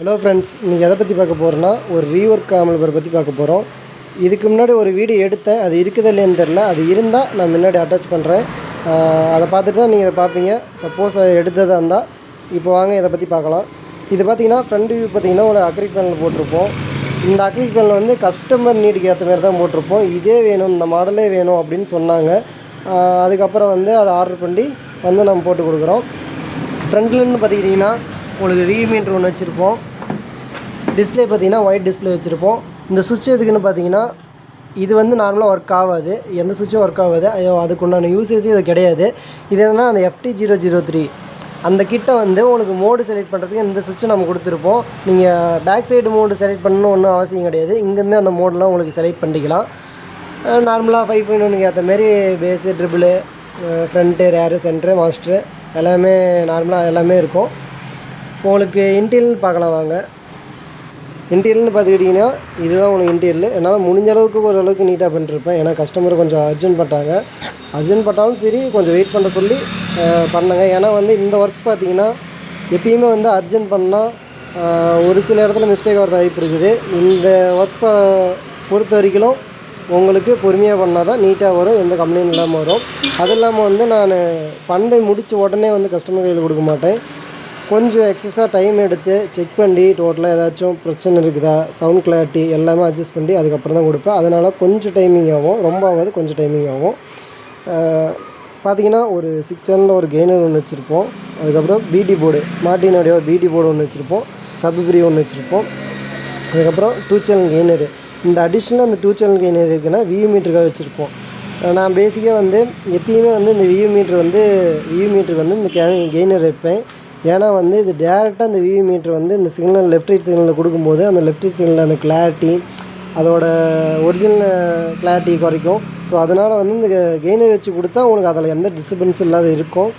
Hello friends, நீங்கள் எதை பற்றி பார்க்க போகிறோன்னா ஒரு ரீஒர்க் காமல்பரை பற்றி பார்க்க போகிறோம். இதுக்கு முன்னாடி ஒரு வீடியோ எடுத்தேன், அது இருக்குதா இல்லைன்னு தெரில. அது இருந்தால் நான் முன்னாடி அட்டாச் பண்ணுறேன். அதை பார்த்துட்டு தான் நீங்கள் இதை பார்ப்பீங்க. சப்போஸ் எடுத்ததாக இருந்தால் இப்போ வாங்க இதை பற்றி பார்க்கலாம். இது பார்த்திங்கன்னா ஃப்ரண்ட் வியூ பார்த்திங்கன்னா ஒரு அக்ரிலிக் பேனல் போட்டிருப்போம். இந்த அக்ரிலிக் பேனல் வந்து கஸ்டமர் நீடுக்கு ஏற்ற மாதிரி தான் போட்டிருப்போம். இதே வேணும், இந்த மாடலே வேணும் அப்படின்னு சொன்னாங்க. அதுக்கப்புறம் வந்து அதை ஆர்டர் பண்ணி வந்து நம்ம போட்டு கொடுக்குறோம். ஃப்ரண்ட்லேருந்து பார்த்துக்கிட்டிங்கன்னா உங்களுக்கு வியூ மீட்டர் ஒன்று வச்சுருப்போம். டிஸ்பிளே பார்த்திங்கன்னா ஒயிட் டிஸ்பிளே வச்சுருப்போம். இந்த சுவிட்ச் எதுக்குன்னு பார்த்தீங்கன்னா இது வந்து நார்மலாக ஒர்க் ஆகாது, எந்த சுவிட்சும் ஒர்க் ஆகாது. அதுக்குண்டான யூசேஜே இது கிடையாது. இது என்னன்னா அந்த FT003 அந்த கிட்டை வந்து உங்களுக்கு மோடு செலக்ட் பண்ணுறதுக்கு இந்த சுவிட்சை நம்ம கொடுத்துருப்போம். நீங்கள் பேக் சைடு மோடு செலக்ட் பண்ணணும் ஒன்றும் அவசியம் கிடையாது. இங்கேருந்து அந்த மோடெலாம் உங்களுக்கு செலக்ட் பண்ணிக்கலாம். நார்மலாக 5.1க்கு ஏற்ற மாரி bass, treble, front, rear, centre, master எல்லாமே நார்மலாக எல்லாமே இருக்கும். உங்களுக்கு இன்டீரியல் பார்க்கலாம் வாங்க. இன்டீரியல்னு பார்த்துக்கிட்டிங்கன்னா இதுதான் உங்களுக்கு இன்டீரியல். என்னால் முடிஞ்ச அளவுக்கு ஓரளவுக்கு நீட்டாக பண்ணிருப்பேன். ஏன்னா கஸ்டமர் கொஞ்சம் அர்ஜென்ட் பட்டாலும் சரி கொஞ்சம் வெயிட் பண்ண சொல்லி பண்ணேங்க. ஏன்னா வந்து இந்த ஒர்க் பார்த்திங்கன்னா எப்பயுமே வந்து அர்ஜென்ட் பண்ணால் ஒரு சில இடத்துல மிஸ்டேக் வரது வாய்ப்பு இருக்குது. இந்த ஒர்க்கை பொறுத்த வரைக்கும் உங்களுக்கு பொறுமையாக பண்ணால் தான் நீட்டாக வரும், எந்த கம்ப்ளைண்ட் இல்லாமல் வரும். அது இல்லாமல் வந்து நான் பண்ணி முடித்த உடனே வந்து கஸ்டமர் கையில் கொடுக்க மாட்டேன். கொஞ்சம் எக்ஸஸாக டைம் எடுத்து செக் பண்ணி டோட்டலாக ஏதாச்சும் பிரச்சனை இருக்குதா, சவுண்ட் கிளாரிட்டி எல்லாமே அட்ஜஸ்ட் பண்ணி அதுக்கப்புறம் தான் கொடுப்பேன். அதனால் கொஞ்சம் டைமிங் ஆகும், ரொம்ப ஆகாது, கொஞ்சம் டைமிங் ஆகும். பார்த்திங்கன்னா ஒரு 6 சேனலில் ஒரு கெய்னர் ஒன்று வச்சுருப்போம். அதுக்கப்புறம் பிடி போர்டு, மார்டினோடைய ஒரு பிடி போர்டு ஒன்று வச்சுருப்போம். சப்ரி ஒன்று வச்சுருப்போம். அதுக்கப்புறம் 2 சேனல் கெய்னரு. இந்த அடிஷ்னலாக அந்த 2 சேனல் கெய்னர் இருக்குன்னா வியூ மீட்டருக்காக வச்சுருப்போம். நான் பேசிக்காக வந்து எப்பயுமே வந்து இந்த வியூ மீட்டருக்கு வந்து இந்த கெய்னர் வைப்பேன். ஏன்னா வந்து இது டேரெக்டாக அந்த வியூ மீட்டர் வந்து இந்த சிக்னல் லெஃப்ட் ரைட் சிக்னலில் கொடுக்கும்போது அந்த லெஃப்ட் ரைட் சிக்னலில் அந்த கிளாரிட்டி, அதோட ஒரிஜினல் கிளாரிட்டி குறைக்கும். ஸோ அதனால் வந்து இந்த கெய்னர் வச்சு கொடுத்தா உங்களுக்கு அதில் எந்த டிஸ்டர்பன்ஸ் இல்லாத இருக்கும்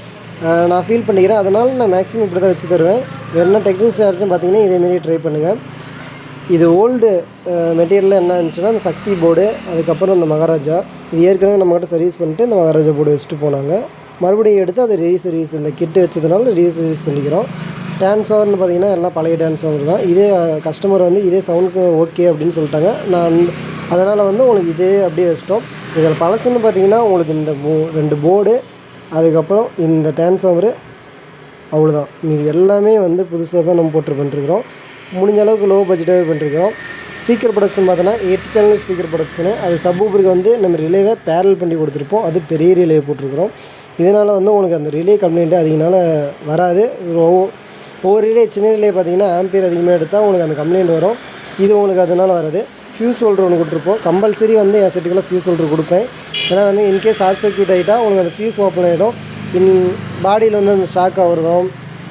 நான் ஃபீல் பண்ணிக்கிறேன். அதனால் நான் மேக்ஸிமம் இப்படி தான் வச்சு தருவேன். என்ன டெக்னிக்ஸ் சார்ஜும் பார்த்திங்கன்னா இதேமாரி ட்ரை பண்ணுங்கள். இது ஓல்டு மெட்டீரியலில் என்ன இருந்துச்சுன்னா அந்த சக்தி போர்டு, அதுக்கப்புறம் இந்த மகாராஜா. இது ஏற்கனவே நம்மகிட்ட சர்வீஸ் பண்ணிட்டு இந்த மகாராஜா போர்டு வச்சுட்டு போனாங்க. மறுபடியும் எடுத்து அதை ரீசர்வீஸ் இந்த கிட்டு வச்சதுனால ரீசர்வீஸ் பண்ணிக்கிறோம். டான்ஸோவர்னு பார்த்திங்கன்னா எல்லாம் பழைய டான்ஸோவர் தான். இதே கஸ்டமர் வந்து இதே சவுண்டுக்கு ஓகே அப்படின்னு சொல்லிட்டாங்க. நான் அதனால் வந்து உங்களுக்கு இதே அப்படியே வச்சிட்டோம். இதில் பழசுன்னு பார்த்திங்கன்னா உங்களுக்கு இந்த 2 போர்டு, அதுக்கப்புறம் இந்த டான்ஸோவரு, அவ்வளோதான். இது எல்லாமே வந்து புதுசாக தான் நம்ம போட்டு பண்ணிருக்கிறோம். முடிஞ்ச அளவுக்கு லோ பட்ஜெட்டாகவே பண்ணிருக்கிறோம். ஸ்பீக்கர் ப்ரொடக்ஷன் பார்த்தோன்னா 8 சேனல் ஸ்பீக்கர் ப்ரொடக்ஷனு. அது சப்வூஃபருக்கு வந்து நம்ம ரிலேவை பேரல் பண்ணி கொடுத்துருப்போம். அது பெரிய ரிலே போட்டிருக்கிறோம். இதனால் வந்து உங்களுக்கு அந்த ரிலே கம்ப்ளைண்ட்டு அதிகனால வராது. ஒவ்வொரு ரிலே சின்ன ரிலே பார்த்திங்கன்னா ஆம்பியர் அதிகமாக எடுத்தால் உங்களுக்கு அந்த கம்ப்ளைண்ட் வரும். இது உங்களுக்கு அதனால் வராது. ஃபியூஸ் ஹோல்டர் ஒன்று கொடுத்துருப்போம். கம்பல்சரி வந்து என் செட்டுக்குள்ளே ஃபியூஸ் ஹோல்டர் கொடுப்பேன். ஏன்னா வந்து இன்கேஸ் ஷார்ட் சர்க்யூட் ஆகிட்டால் உங்களுக்கு அந்த ஃபியூஸ் ஓப்பன் ஆகிடும். பாடியில் வந்து அந்த ஸ்டாக் ஆகுறதும்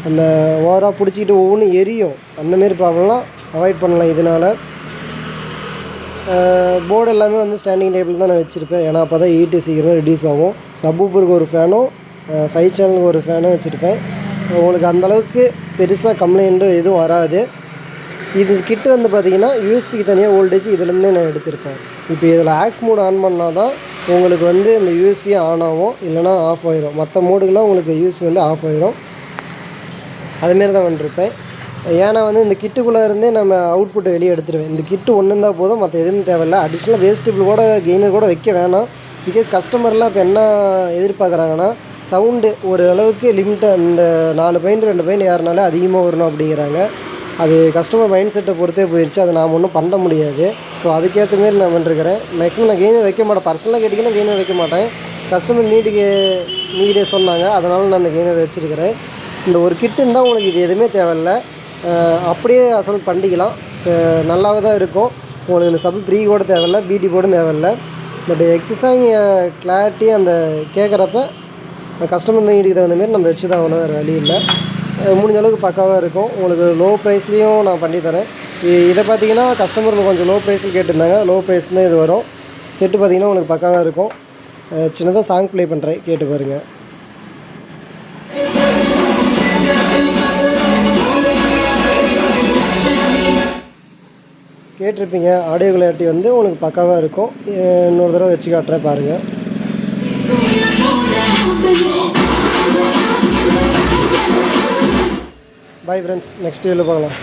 அந்த ஓவராக பிடிச்சிக்கிட்டு ஒவ்வொன்றும் எரியும். அந்தமாரி ப்ராப்ளம்லாம் அவாய்ட் பண்ணலாம் இதனால். போர்டு எல்லாமே வந்து ஸ்டாண்டிங் டேபிள் தான் நான் வச்சுருப்பேன். ஏன்னா அப்போ தான் ஹீட்டு சீக்கிரமாக ரெடியூஸ் ஆகும். சப்வூஃபருக்கு ஒரு ஃபேனும் 5 சேனலுக்கு ஒரு ஃபேனும் வச்சுருப்பேன். உங்களுக்கு அந்தளவுக்கு பெருசாக கம்ப்ளைண்ட்டும் எதுவும் வராது. இது கிட்ட வந்து பார்த்திங்கன்னா யூஎஸ்பிக்கு தனியாக வோல்டேஜ் இதுலேருந்தே நான் எடுத்திருப்பேன். இப்போ இதில் ஆக்ஸ் மோடு ஆன் பண்ணால் தான் உங்களுக்கு வந்து இந்த யூஎஸ்பி ஆன் ஆகும், இல்லைனா ஆஃப் ஆயிரும். மற்ற மோடுக்கெலாம் உங்களுக்கு யூஎஸ்பி வந்து ஆஃப் ஆயிரும். அதுமாரி தான் பண்ணிருப்பேன். ஏன்னா வந்து இந்த கிட்டுக்குள்ளே இருந்தே நம்ம அவுட்புட்டை வெளியே எடுத்துருவேன். இந்த கிட்டு ஒன்று இருந்தால் போதும், மற்ற எதுவும் தேவையில்லை. அடிஷ்னலாக வேஸ்டபிள் கூட கெய்னர் கூட வைக்க வேணாம். இன்கேஸ் கஸ்டமர்லாம் இப்போ என்ன எதிர்பார்க்குறாங்கன்னா சவுண்டு ஒரு அளவுக்கு லிமிட்டாக இந்த 4 பாயிண்ட் 2 பாயிண்ட் ஏறினாலே அதிகமாக வரணும் அப்படிங்கிறாங்க. அது கஸ்டமர் மைண்ட் செட்டை பொறுத்தே போயிடுச்சு. அதை நாம் ஒன்றும் பண்ண முடியாது. ஸோ அதுக்கேற்ற மாரி நான் பண்ணிருக்கிறேன். மேக்ஸிமம் நான் கெய்னர் வைக்க மாட்டேன். பர்சனலாக கேட்டிங்கன்னா கெய்னர் வைக்க மாட்டேன். கஸ்டமர் நீடே சொன்னாங்க, அதனால் நான் அந்த கெய்னர் வச்சுருக்கிறேன். இந்த ஒரு கிட்டு இருந்தால் உங்களுக்கு இது எதுவுமே தேவையில்லை, அப்படியே அசல் பண்ணிக்கலாம். நல்லாவே தான் இருக்கும். உங்களுக்கு இந்த சப்ரி கூட தேவையில்லை, பிடி போர்டும் தேவையில்லை. பட் எக்ஸஸாக கிளாரிட்டி அந்த கேட்குறப்ப கஸ்டமர் நீடுக்கு தகுந்த மாரி நம்ம வச்சு தான் ஆகணும், வேறு வழி இல்லை. முடிஞ்ச அளவுக்கு பக்காவாக இருக்கும். உங்களுக்கு லோ ப்ரைஸ்லேயும் நான் பண்ணித்தரேன். இதை பார்த்திங்கன்னா கஸ்டமர் கொஞ்சம் லோ ப்ரைஸில் கேட்டிருந்தாங்க. லோ ப்ரைஸ் தான் இது வரும். செட்டு பார்த்திங்கன்னா உங்களுக்கு பக்காவாக இருக்கும். சின்னதாக சாங் ப்ளே பண்ணுறேன், கேட்டு பாருங்கள். கேட்டிருப்பீங்க. ஆடியோ கிளாரிட்டி வந்து உங்களுக்கு பக்காவாக இருக்கும். இன்னொரு தடவை வச்சு காட்டுறேன் பாருங்கள். பாய் ஃப்ரெண்ட்ஸ், நெக்ஸ்ட் வீடியோவில் பார்க்கலாம்.